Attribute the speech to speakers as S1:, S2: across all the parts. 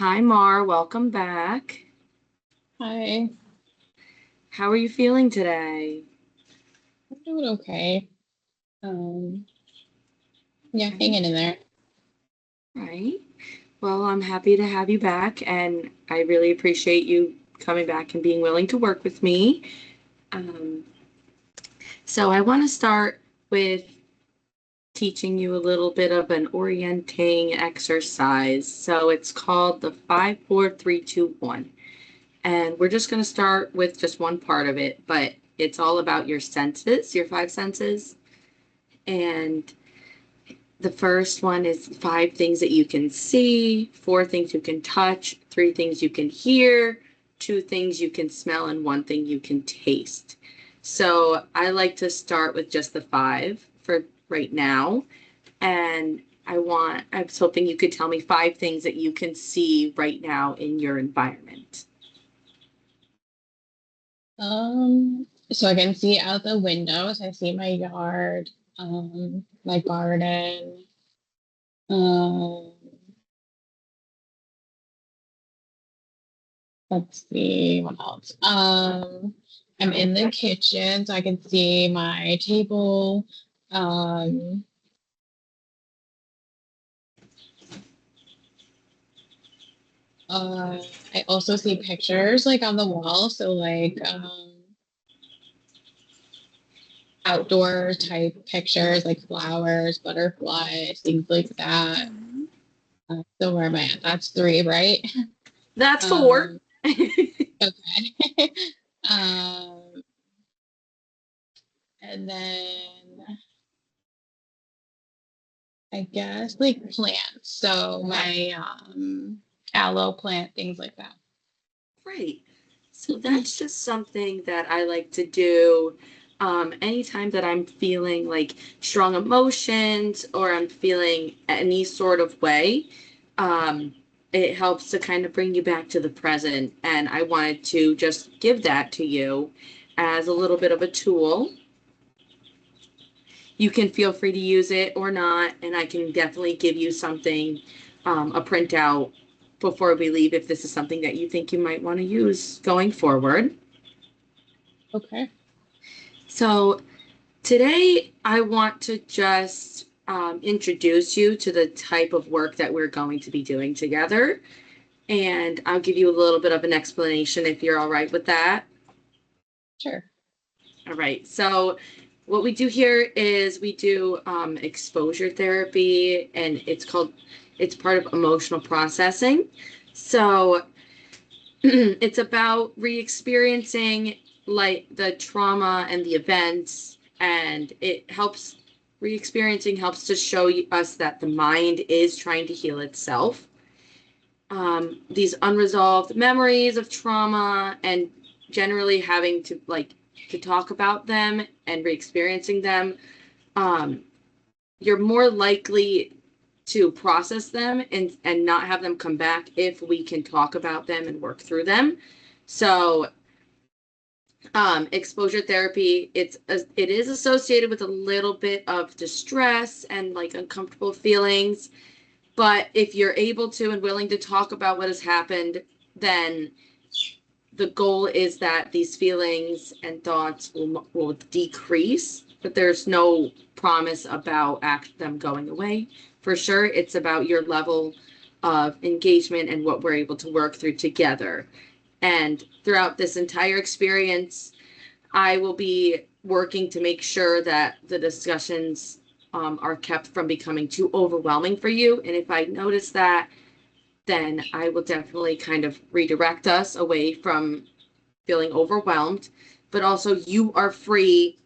S1: Hi, Mar. Welcome back.
S2: Hi,
S1: How are you feeling today?
S2: I'm doing okay. Um, yeah,
S1: Okay,
S2: hanging in there.
S1: right. Well, I'm happy to have you back, and I really appreciate you coming back and being willing to work with me. Um, so, I want to start with teaching you a little bit of an orienting exercise. So, it's called the 5, 4, 3, 2, 1. And we're just going to start with just one part of it, but it's all about your senses, your five senses. And the first one is 5 things that you can see, 4 things you can touch, 3 things you can hear, 2 things you can smell, and 1 thing you can taste. So I like to start with just the 5 for right now. And I was hoping you could tell me 5 things that you can see right now in your environment.
S2: So I can see out the windows. I see my yard, my garden. Um, let's see what else. I'm in the kitchen, so I can see my table. Um, uh, I also see pictures like on the wall, so outdoor type pictures like flowers, butterflies, things like that. So where am I at? That's three, right?
S1: That's 4.
S2: Um, okay. um, and then I guess like plants. So my aloe plant, things like that.
S1: Right. So that's just something that I like to do anytime that I'm feeling like strong emotions or I'm feeling any sort of way. Um, it helps to kind of bring you back to the present. And I wanted to just give that to you as a little bit of a tool. You can feel free to use it or not, and I can definitely give you something, a printout before we leave if this is something that you think you might want to use going forward.
S2: Okay.
S1: So today I want to just introduce you to the type of work that we're going to be doing together, and I'll give you a little bit of an explanation if you're all right with that.
S2: Sure.
S1: All right. So what we do here is we do exposure therapy, and it's part of emotional processing. So it's about re-experiencing like the trauma and the events, and it helps re-experiencing helps to show us that the mind is trying to heal itself. These unresolved memories of trauma and generally having to to talk about them and re-experiencing them, um, you're more likely to process them and not have them come back if we can talk about them and work through them. So exposure therapy, it is associated with a little bit of distress and like uncomfortable feelings, but if you're able to and willing to talk about what has happened, then the goal is that these feelings and thoughts will decrease, but there's no promise about them going away. For sure, it's about your level of engagement and what we're able to work through together. And throughout this entire experience, I will be working to make sure that the discussions are kept from becoming too overwhelming for you. And if I notice that, then I will definitely kind of redirect us away from feeling overwhelmed. But also, you are free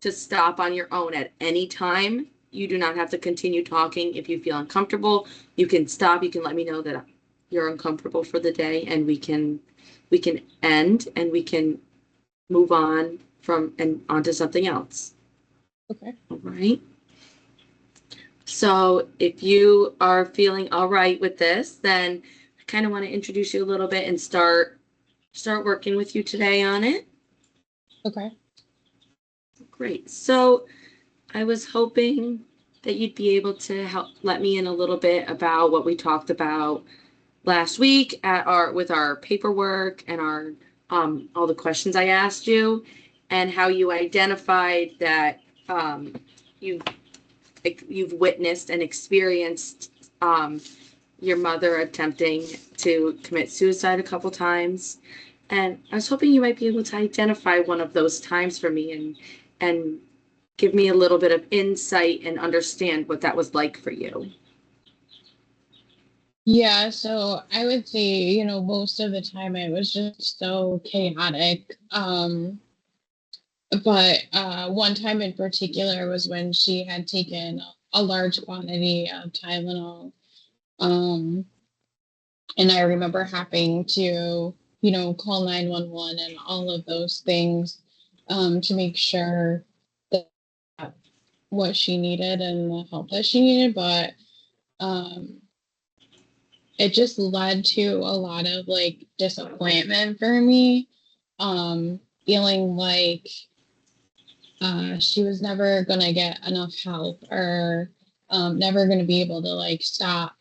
S1: to stop on your own at any time. You do not have to continue talking if you feel uncomfortable. You can stop. You can let me know that you're uncomfortable for the day, and we can end and we can move on from and onto something else.
S2: Okay.
S1: All right. So if you are feeling all right with this, then I kind of want to introduce you a little bit and start working with you today on it.
S2: Okay.
S1: Great. So I was hoping that you'd be able to help let me in a little bit about what we talked about last week at our with our paperwork and our all the questions I asked you, and how you identified that um, you've you've witnessed and experienced your mother attempting to commit suicide a couple times. And I was hoping you might be able to identify one of those times for me and give me a little bit of insight and understand what that was like for you.
S2: Yeah, so I would say, most of the time it was just so chaotic. But one time in particular was when she had taken a large quantity of Tylenol. Um, and I remember having to, call 911 and all of those things to make sure that what she needed and the help that she needed. But um, it just led to a lot of like disappointment for me, feeling like she was never going to get enough help or never going to be able to like stop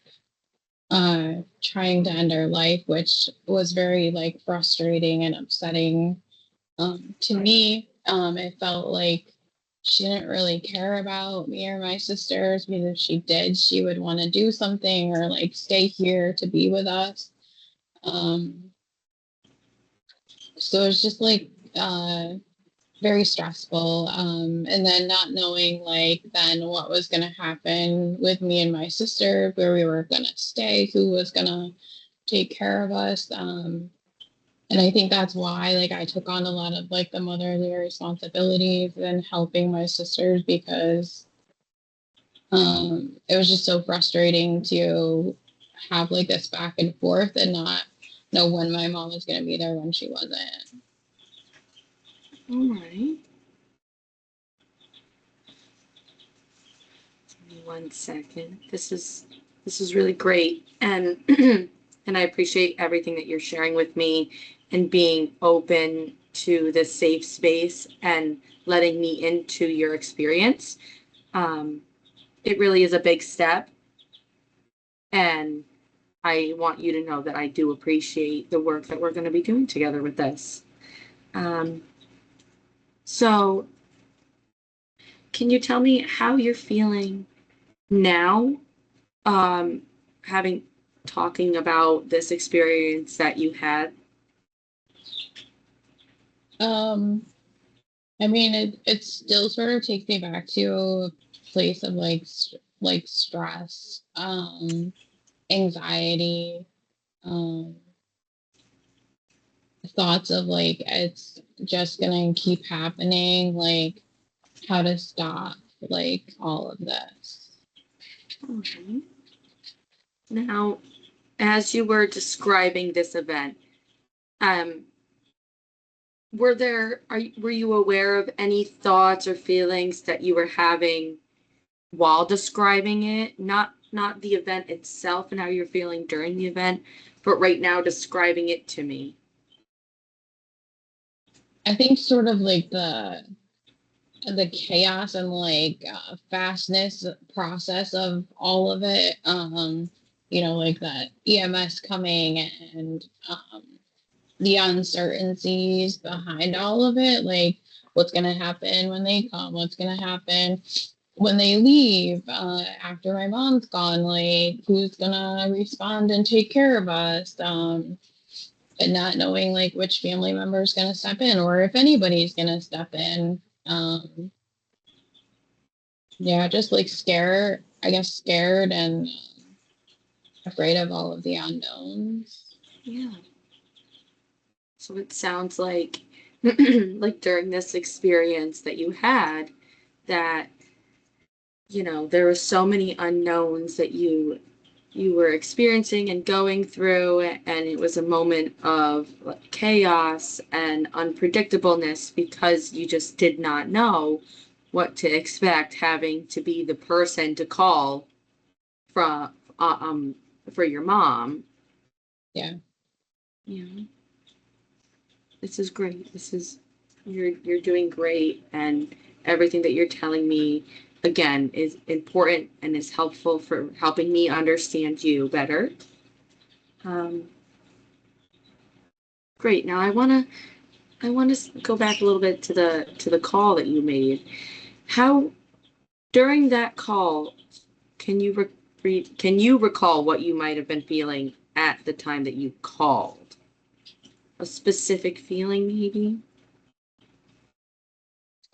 S2: trying to end her life, which was very like frustrating and upsetting to me. It felt like she didn't really care about me or my sisters, because if she did, she would want to do something or like stay here to be with us. Um, so it's just like very stressful. And then not knowing like then what was going to happen with me and my sister, where we were going to stay, who was going to take care of us. And I think that's why like I took on a lot of like the motherly responsibilities and helping my sisters, because it was just so frustrating to have like this back and forth and not know when my mom was going to be there when she wasn't.
S1: All right. Give me 1 second. This is really great, and and I appreciate everything that you're sharing with me and being open to this safe space and letting me into your experience. Um, it really is a big step, and I want you to know that I do appreciate the work that we're going to be doing together with this. Um, so, can you tell me how you're feeling now, um, having talking about this experience that you had?
S2: Um, I mean, it still sort of takes me back to a place of like like stress, anxiety, um, thoughts of like it's just gonna keep happening, like how to stop like all of this.
S1: Okay. Now, as you were describing this event, um, were you aware of any thoughts or feelings that you were having while describing it? Not the event itself and how you're feeling during the event, but right now describing it to me.
S2: I think sort of like the chaos and like fastness process of all of it. Like that EMS coming and the uncertainties behind all of it, like what's going to happen when they come, what's going to happen when they leave after my mom's gone, like who's going to respond and take care of us, and not knowing like which family member is going to step in or if anybody's going to step in. Yeah, just like scared, I guess scared and afraid of all of the unknowns.
S1: Yeah. So it sounds like like during this experience that you had, that there were so many unknowns that you were experiencing and going through, and it was a moment of like chaos and unpredictableness because you just did not know what to expect, having to be the person to call from for your mom.
S2: Yeah.
S1: Yeah, this is great. You're doing great, and everything that you're telling me again is important and is helpful for helping me understand you better. Great. Now I want to go back a little bit to the call that you made. How during that call, can you can you recall what you might have been feeling at the time that you called? A specific feeling, maybe?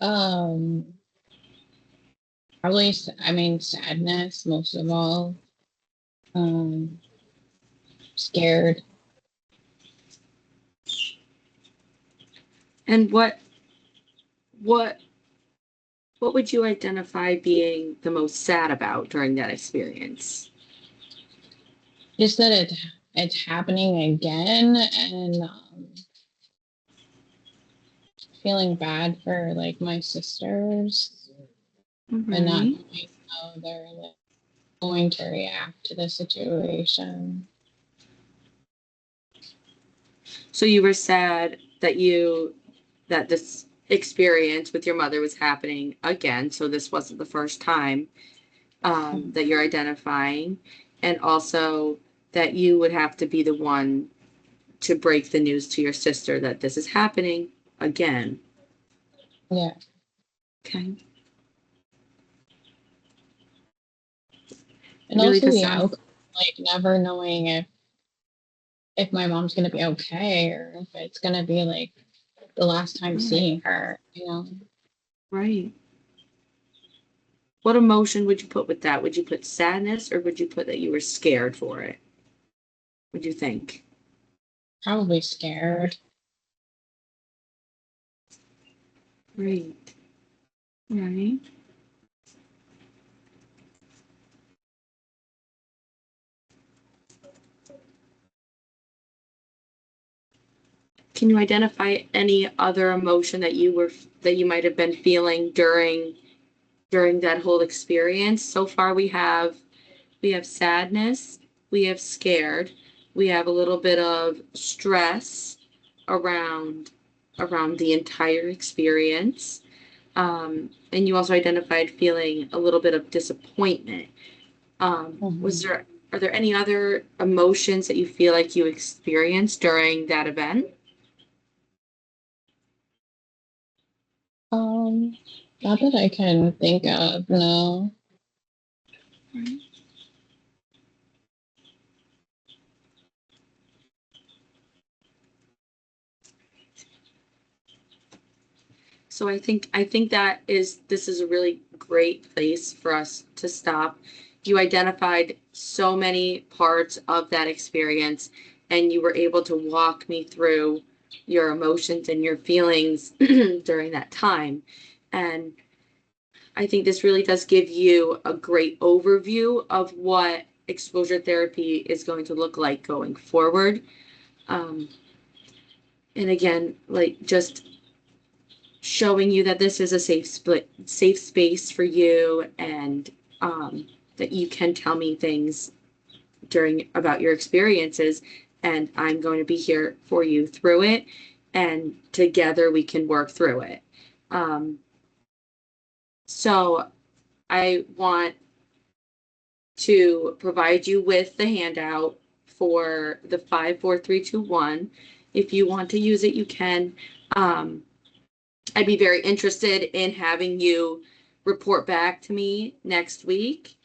S2: Um, Probably, I mean, sadness most of all. Um, Scared.
S1: And what what would you identify being the most sad about during that experience?
S2: Just that it's happening again, and feeling bad for like my sisters,
S1: All
S2: and not
S1: right.
S2: knowing how they're like going to react to the situation.
S1: So you were sad that this experience with your mother was happening again. So this wasn't the first time that you're identifying, and also that you would have to be the one to break the news to your sister that this is happening again.
S2: Yeah.
S1: Okay. It
S2: And
S1: really
S2: also
S1: does
S2: the
S1: sound
S2: outcome, like never knowing if my mom's gonna be okay or if it's gonna be like the last time
S1: right.
S2: seeing her, you know.
S1: Right. What emotion would you put with that? Would you put sadness or would you put that you were scared for it? Would you think?
S2: Probably scared.
S1: Right. Right. Can you identify any other emotion that you might have been feeling during that whole experience? So far we have sadness, we have scared, we have a little bit of stress around the entire experience. And you also identified feeling a little bit of disappointment. Was
S2: Mhm.
S1: there Are there any other emotions that you feel like you experienced during that event?
S2: Um, Not that I can think of, no.
S1: So I think that this is a really great place for us to stop. You identified so many parts of that experience and you were able to walk me through your emotions and your feelings during that time. And I think this really does give you a great overview of what exposure therapy is going to look like going forward. Um, and again, like just showing you that this is a safe space for you, and that you can tell me things during about your experiences, and I'm going to be here for you through it, and together we can work through it. Um, so I want to provide you with the handout for the 5 4 3 2 1. If you want to use it, you can. Um, I'd be very interested in having you report back to me next week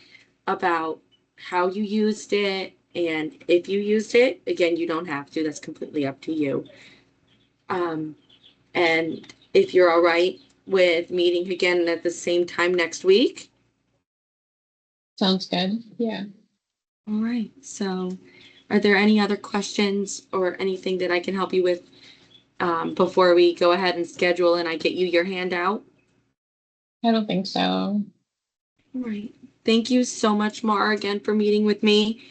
S1: about how you used it, and if you used it. Again, you don't have to, that's completely up to you. Um, and if you're all right with meeting again at the same time next week.
S2: Sounds good. Yeah.
S1: All right. So, are there any other questions or anything that I can help you with before we go ahead and schedule and I get you your handout?
S2: I don't think so.
S1: All right. Thank you so much, Mara, again for meeting with me,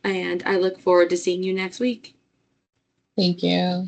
S1: and I look forward to seeing you next week.
S2: Thank you.